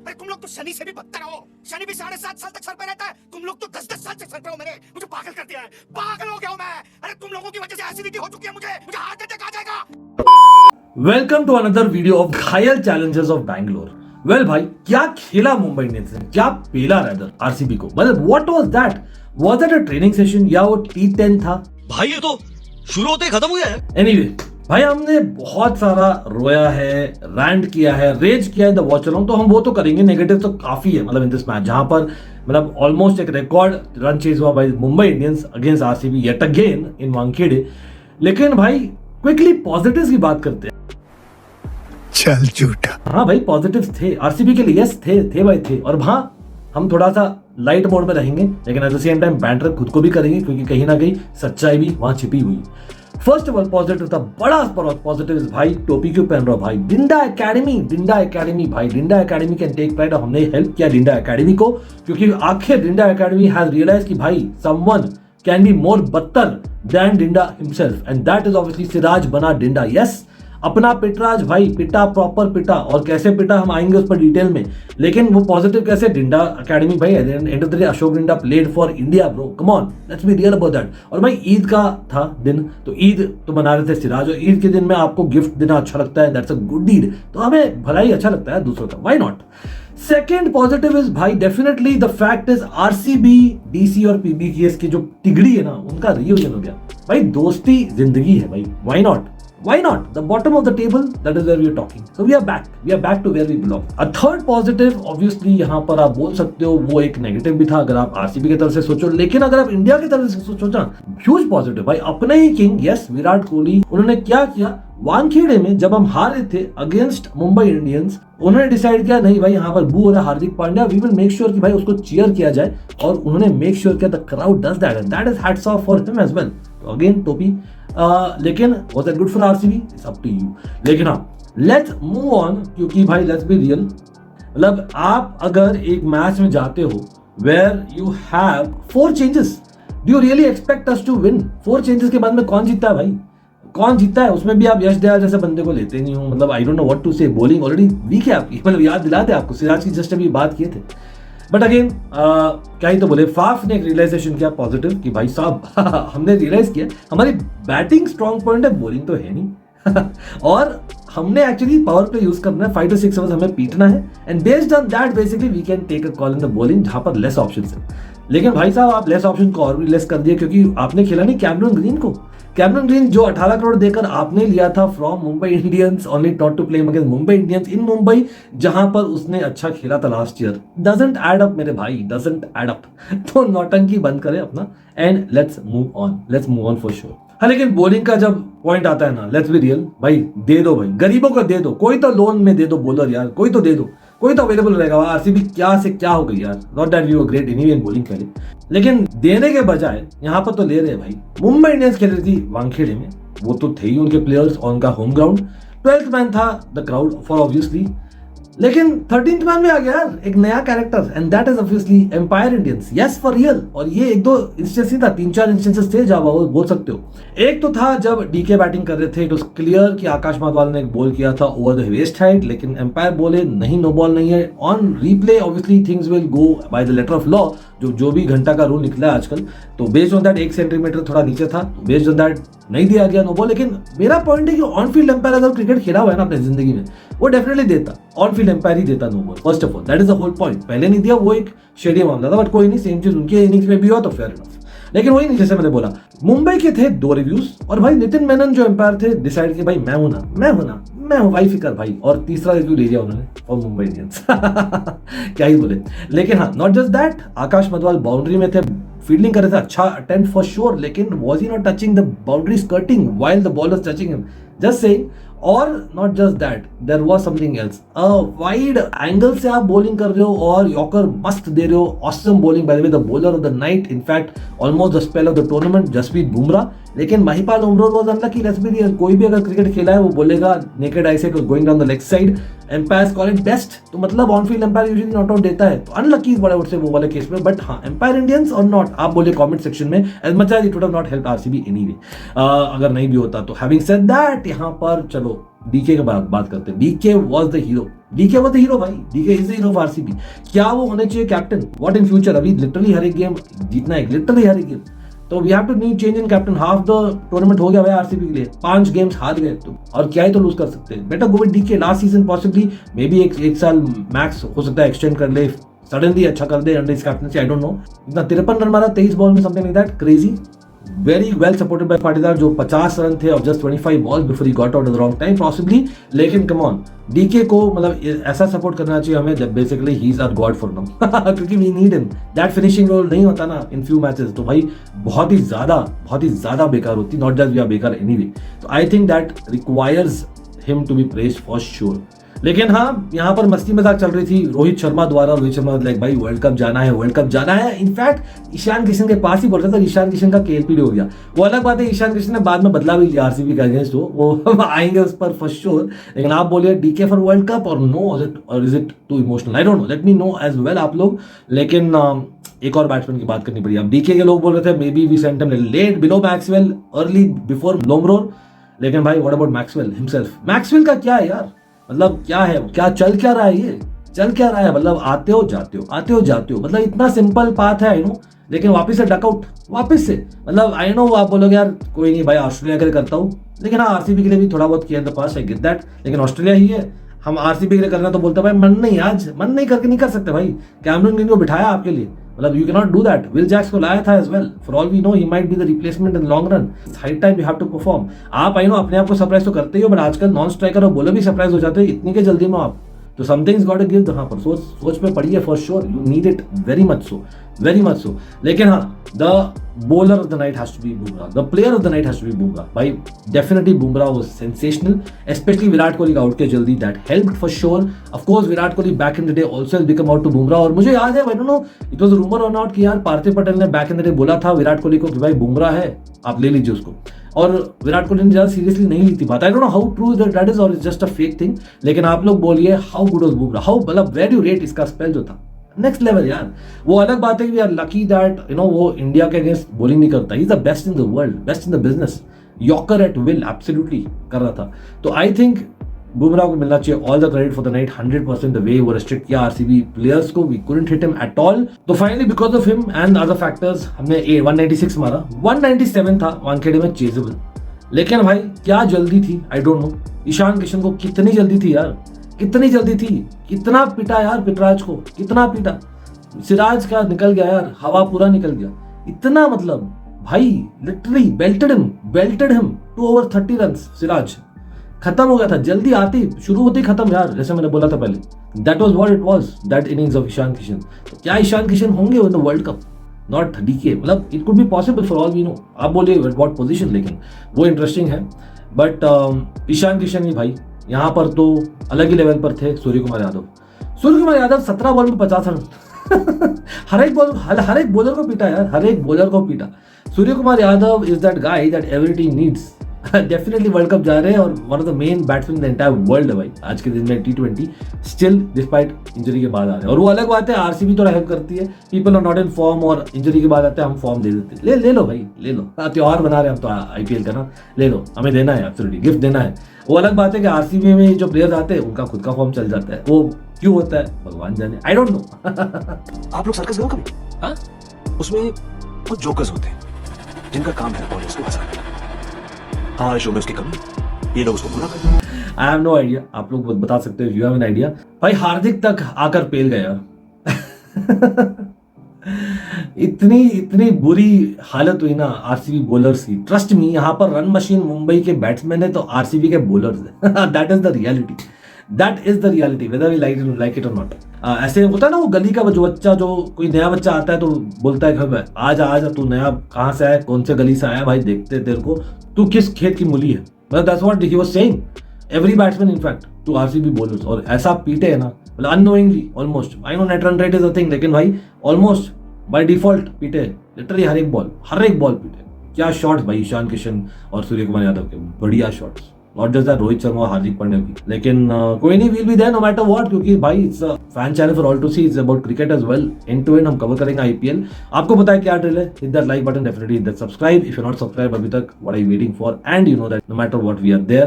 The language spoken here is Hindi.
अरे तुम लोग तो शनि से भी बदतर हो। शनि भी 7.5 साल तक सर पे रहता है, तुम लोग तो 10-10 साल से सर पे हो मेरे। मुझे पागल कर दिया है, पागल हो गया हूं मैं। अरे तुम लोगों की वजह से एसिडिटी हो चुकी है, मुझे हार्ट अटैक आ जाएगा। Welcome to another video of घायल चैलेंजर्स ऑफ बैंगलोर। वेल भाई, क्या खेला मुंबई इंडियंस ने, क्या पेला रैदर आरसीबी को। मतलब what was that? Was it a training session या वो T10 था? भाई ये तो शुरू होते ही खत्म हुआ है। एनीवे भाई, हमने बहुत सारा रोया है, रैंट किया है, रेज किया है द वॉच अलोंग, तो हम वो तो करेंगे। नेगेटिव तो काफी है मतलब इन दिस मैच, जहां पर मतलब ऑलमोस्ट एक रिकॉर्ड रन चेज हुआ by Mumbai Indians against RCB yet again in Wankhede. लेकिन भाई क्विकली पॉजिटिव्स की बात करते हैं। चल झूठा। हाँ भाई, पॉजिटिव्स थे आरसीबी के लिए, यस थे भाई थे। और हाँ, हम थोड़ा सा लाइट मोड में रहेंगे, लेकिन at the same time banter खुद को भी करेंगे, क्योंकि कहीं ना कहीं सच्चाई भी वहां छिपी हुई। फर्स्ट ऑफ ऑल पॉजिटिव था, बड़ा पॉजिटिव भाई, टोपी क्यों पहन रहा हो भाई? डिंडा एकेडमी भाई, Dinda academy can take pride. हमने हेल्प किया डिंडा एकेडमी को, क्योंकि आखिर डिंडा एकेडमी हैज रियलाइज कि भाई समवन कैन बी मोर बदतर than Dinda himself, and that is obviously Siraj बना डिंडा। यस, अपना पिटराज भाई, पिटा प्रॉपर पिटा, और कैसे पिटा हम आएंगे उस पर डिटेल में। लेकिन वो पॉजिटिव कैसे? डिंडा एकेडमी भाई, end of the day Ashok Dinda played for India bro, come on, let's be real about that. और भाई ईद का था दिन, तो ईद तो मना रहे थे सिराज, और ईद के दिन में आपको गिफ्ट देना अच्छा लगता है, दैट्स अ गुड डीड, तो हमें भला ही अच्छा लगता है दूसरों का, why not. Second positive is भाई definitely the fact is RCB, DC और पीबीकेएस की जो तिगड़ी है ना, उनका रियूनियन हो गया भाई। दोस्ती जिंदगी है भाई, why not? Why not? The bottom of the table, that is where we are talking. So we are back. We are back to where we belong. A third positive, obviously यहाँ पर आप बोल सकते हो वो एक नेगेटिव भी था अगर आप आरसीबी की तरफ से सोचो, लेकिन अगर आप इंडिया की तरफ से सोचो ना, ह्यूज पॉजिटिव भाई। अपने ही किंग, यस, विराट कोहली, उन्होंने क्या किया वानखेड़े में जब हम हारे थे अगेंस्ट मुंबई इंडियंस, उन्होंने डिसाइड किया नहीं भाई, यहाँ पर बू हो रहा है Hardik Pandya, we will make sure कि भाई उसको चीयर किया जाए, और उन्होंने मेक श्योर किया the crowd does that, and that is hats off for him as well. Again टोपी, लेकिन was that good for RCB? It's up to you. लेकिन हाँ, लेट्स मूव ऑन, क्योंकि भाई लेट्स बी रियल, मतलब आप अगर एक मैच में जाते हो where you have 4 changes, do you really expect us to win? 4 changes के बाद में कौन जीतता है भाई? कौन जीतता है? उसमें भी आप यश दयाल जैसे बंदे को लेते नहीं हो। मतलब I don't know what to say, bowling already weak है आपकी, मतलब याद दिलाते आपको सिराज की जस्ट अभी बात किए थे। बट अगेन क्या ही तो बोले, फाफ ने एक रियलाइजेशन किया पॉजिटिव कि भाई साहब हमने रियलाइज किया हमारी बैटिंग स्ट्रॉन्ग पॉइंट है, बॉलिंग तो है नहीं और हमने एक्चुअली पावर प्ले यूज करना है, 5 to 6 ओवर्स हमें पीटना है, and based on that basically we can take a call in the bowling, जहां पर लेस ऑप्शंस है। लेकिन भाई साहब आप लेस ऑप्शन को और भी लेस कर दिए, क्योंकि आपने खेला नहीं कैमरन ग्रीन को। कैमरन ग्रीन जो 18 करोड़ देकर आपने लिया था from Mumbai Indians, only not to play against Mumbai Indians in Mumbai, जहां पर उसने अच्छा खेला था last year, doesn't add up मेरे भाई, डजंट ऐड अप। तो नौटंकी बंद करें अपना, and let's move on for sure. हाँ, लेकिन बॉलिंग का जब पॉइंट आता है ना, लेट्स बी रियल भाई, दे दो भाई, गरीबों को दे दो, कोई तो लोन में दे दो बॉलर यार, कोई तो दे दो, कोई तो अवेलेबल रहेगा। आरसीबी क्या से क्या हो गई यार, not that we were great anyway in bowling खेले, लेकिन देने के बजाय यहाँ पर तो ले रहे भाई। मुंबई इंडियंस खेल रही थी वानखेड़े में, वो तो थे ही उनके प्लेयर्स और उनका होम ग्राउंड, 12th मैन था द क्राउड फॉर ऑब्वियसली, लेकिन 13th मैन में आ गया यार एक नया character, and that is obviously umpire Indians, yes for real. और ये 1-2 इंस्टेंस ही था, 3-4 इंस्टेंसेस थे जब वो बोल सकते हो। एक तो था जब डीके बैटिंग कर रहे थे, इट वाज क्लियर कि आकाश माधवाल ने एक बॉल किया था ओवर द वेस्ट हाइट, लेकिन एम्पायर बोले नहीं, नो बॉल नहीं है। On replay obviously things will go by the letter of law, जो भी घंटा का रूल निकला है आजकल, तो बेस्ड ऑन दैट 1 सेंटीमीटर थोड़ा नीचे था, बेस्ड ऑन दैट नहीं दिया गया नो बॉल। लेकिन मेरा पॉइंट है कि ऑन फील्ड एम्पायर अगर क्रिकेट खेला हुआ है ना अपनी जिंदगी में, वो डेफिनेटली देता, ऑन फील्ड एम्पायर ही देता no ball, first of all, that is the whole point. पहले नहीं दिया, वो एक शेडिया मामला था, बट कोई नहीं, सेम चीज उनके इनिंग्स में भी हुआ तो फेयर इनफ। लेकिन वही नहीं, जैसे मैंने बोला, मुंबई के थे 2 रिव्यूज, और भाई नितिन मेनन जो एम्पायर थे डिसाइड कि भाई मैं हूं भाई फिकर भाई, और तीसरा रिव्यू ले लिया उन्होंने और मुंबई इंडियंस क्या ही बोले। लेकिन हाँ, not just that, Akash Madhwal boundary में थे, फील्डिंग कर रहे थे, अच्छा अटेम्प्ट फॉर श्योर, लेकिन was he not touching the boundary skirting while the ball was touching him, just saying. और not just that, there was something else, wide angle से आप बॉलिंग कर रहे हो और यॉर्कर मस्त दे रहे हो, awesome bowling, by the way the bowler of the night, in fact almost the spell of the tournament, Jasprit Bumrah. लेकिन Mahipal Lomror was unlucky, let's be real, कोई भी अगर क्रिकेट खेला है वो बोलेगा naked eye say going down the leg side, umpires call it best, तो मतलब on field umpire usually not out देता है, तो अनलकी बड़ा उठसे वो वाले केस में। बट हाँ, एम्पायर इंडियंस और नॉट, आप बोले कमेंट सेक्शन में, as much as it would have not help RCB anyway, अगर नहीं भी होता तो। हैविंग सेड दैट, यहाँ पर चलो डीके की बात करते हैं। डीके वाज द हीरो भाई। DK is the hero of RCB. क्या वो होने चाहिए कैप्टन? What in future? अभी लिटरली हर एक गेम जीतना है, लिटरली हर एक गेम। तो we have to need change in captain. Half the tournament हो गया भाई आरसीबी के लिए, 5 गेम्स हार गए तो, और क्या ही तो लूज कर सकते हैं। Better go with DK. Last season possibly may be एक साल मैक्स हो सकता है एक्सटेंड कर ले, सडनली अच्छा कर दे अंडर इस कैप्टनसी, आई डोंट नो। इतना 53 रन मारा 23 बॉल में, something like that, crazy. Very well supported by Patidar, जो 50 रन थे of just 25 ball before he got out at the wrong time possibly. लेकिन कम ऑन, डीके को मतलब ऐसा सपोर्ट करना चाहिए हमें जब basically he is our god for now, क्योंकि we need him. That finishing role नहीं होता ना इन फ्यू मैचेस तो भाई बहुत ही ज्यादा बेकार होती, नॉट जस्ट वी आर बेकार एनीवे। तो I think that requires him to be praised for sure. लेकिन हाँ, यहाँ पर मस्ती मजाक चल रही थी रोहित शर्मा द्वारा। रोहित शर्मा लाइक भाई वर्ल्ड कप जाना है। इनफैक्ट ईशान किशन के पास ही बोल रहा था, ईशान किशन का केएलपीडी हो गया। वो अलग बात है, ईशान किशन ने बाद में बदला भी लिया आरसीबी का अगेंस्ट, वो आएंगे उस पर फॉर श्योर। लेकिन आप बोलिए डीके फॉर वर्ल्ड कप और नो, और is it too emotional? I don't know, let me know as well आप लोग। लेकिन एक और बैट्समैन की बात करनी पड़ी। अब डीके के लोग बोल रहे थे maybe we sent him late below Maxwell, early before Lomror. लेकिन भाई what about Maxwell himself? Maxwell का क्या है यार, मतलब क्या है, क्या चल क्या रहा है, ये चल क्या रहा है? मतलब आते हो जाते हो, मतलब इतना सिंपल पाथ है, आई नो। लेकिन वापस से डकआउट, वापस से, मतलब आई नो आप बोलोगे यार कोई नहीं भाई ऑस्ट्रेलिया के लिए करता हूँ, लेकिन हाँ आरसीबी के लिए भी थोड़ा बहुत किया in the past, I get that. लेकिन ऑस्ट्रेलिया ही है, हम आरसीबी के लिए करना तो बोलते भाई मन नहीं करके नहीं कर सकते भाई। कैमरन ग्रीन को बिठाया आपके लिए, मतलब you can not do that. Will Jacks को लाया था as well, for all we know he might be the replacement in long run. High time you have to perform. आप आई नो अपने आप को सरप्राइज तो करते ही हो, बट आजकल नॉन स्ट्राइकर और बॉलर भी सरप्राइज हो जाते हैं इतनी के जल्दी में आप। तो समथिंग्स गॉट टू गिव। हाँ पर सोच पे पड़ी है for sure, you need it very much so. लेकिन हाँ, the bowler of the night has to be Bumrah. The player of the night has to be Bumrah. भाई definitely Bumrah was sensational, especially Virat Kohli का आउट के जल्दी, that helped for sure. Of course Virat Kohli back in the day also has become out to Bumrah, और मुझे याद है I don't know it was a rumor or not कि यार पार्थिव पटेल ने back in the day बोला था विराट कोहली को कि भाई बुमराह है आप ले लीजिए उसको, और विराट कोहली ने ज्यादा सीरियसली नहीं ली थी बात। I don't know how true that is और it's just a fake thing. लेकिन आप लोग बोलिए how good was Bumrah, how मतलब वेयर यू रेट इसका स्पेल जो था नेक्स्ट लेवल यार। वो अलग बात है कि we are lucky that you know वो इंडिया के अगेंस्ट बॉलिंग नहीं करता, he is the best in the world, best in the business, yorker at will absolutely कर रहा था। तो आई थिंक बुमराह को मिलना चाहिए all the credit for the night 100%। The way वो रेस्ट्रिक्ट किया आरसीबी प्लेयर्स को, we couldn't hit him at all. तो finally because of him and other factors हमने 196 मारा, 197 था वानखेड़े में चेजेबल। लेकिन भाई क्या जल्दी थी, I don't know Ishan Kishan को कितनी जल्दी थी यार, कितनी जल्दी थी, कितना पीटा यार पिटराज को, कितना पीटा। सिराज का निकल गया यार, हवा पूरा निकल गया, इतना मतलब भाई literally belted him to over 30 run. Siraj खत्म हो गया था, जल्दी आती शुरू होती खत्म यार, जैसे मैंने बोला था पहले। That was what it was, that innings of Ishan Kishan. तो क्या ईशान किशन होंगे in the world cup, not DK, मतलब it could be possible for all we know. आप बोलिए एट व्हाट पोजीशन, लेकिन वो इंटरेस्टिंग है। बट ईशान किशन ही भाई यहाँ पर तो अलग ही लेवल पर थे। सूर्य कुमार यादव 17 बॉल में 50 रन हर एक बॉलर को पीटा यार, हर एक बॉलर को पीटा। Suryakumar Yadav is that guy that every team needs. Definitely world cup जा रहे हैं और one of the main batsman the entire world है भाई आज के दिन में T20, स्टिल डिस्पाइट इंजरी के बाद आ रहे हैं। और वो अलग बात है, आरसीबी थोड़ा हेल्प करती है, people are not in form और इंजरी के बाद आते हैं हम फॉर्म दे देते हैं। ले लो भाई, ले लो, त्योहार बना रहे हैं हम तो आईपीएल का ना, ले लो, हमें देना है, एब्सोल्युटली गिफ्ट देना है। वो अलग बात है कि आरसीबी में जो प्लेयर्स आते हैं उनका खुद का फॉर्म चल जाता है, वो क्यों होता है भगवान जाने, आई डोंट नो। आप लोग सर्कस गए हो कभी? हाँ, उसमें कुछ जोकर्स होते हैं जिनका काम है ऑडियंस को हंसाना। हमारे शो में उसकी कमी, ये लोग उसको पूरा करते हैं। आई हैव नो आइडिया, आप लोग बता सकते हो, यू हैव एन आइडिया। भाई हार्दिक तक आकर पेल गया यार इतनी बुरी हालत हुई ना आरसीबी बॉलर्स की। ट्रस्ट मी, यहाँ पर रन मशीन मुंबई के बैट्समैन है तो आरसीबी के बॉलर्स है। That is the reality, whether we like it और नॉट। ऐसे होता है ना वो गली का जो बच्चा, जो कोई नया बच्चा आता है तो बोलता है कि आजा तू नया कहाँ से आया, कौन से गली से आया भाई, देखते तेरे को तू किस खेत की मूली है। मतलब that's what he was saying every batsman in fact to RCB bowlers. और ऐसा पीटे है ना, मतलब unknowingly almost, I know net run rate is a thing, लेकिन भाई ऑलमोस्ट बाय डिफॉल्ट पीटे, लिटरली हर एक बॉल पीटे। क्या शॉट्स भाई ईशान किशन और सूर्य कुमार यादव के, बढ़िया shots. Not just that, Rohit Sharma और हार्दिक पांड्या भी। लेकिन कोई नहीं, will be there no matter what, क्योंकि भाई it's a fan channel for all to see, it's about cricket as well, end to end हम कवर करेंगे आईपीएल। आपको पता है क्या ड्रिल है, hit that like button, definitely hit that subscribe if you not subscribe अभी तक, what are you waiting for, and you know that no matter what we are there.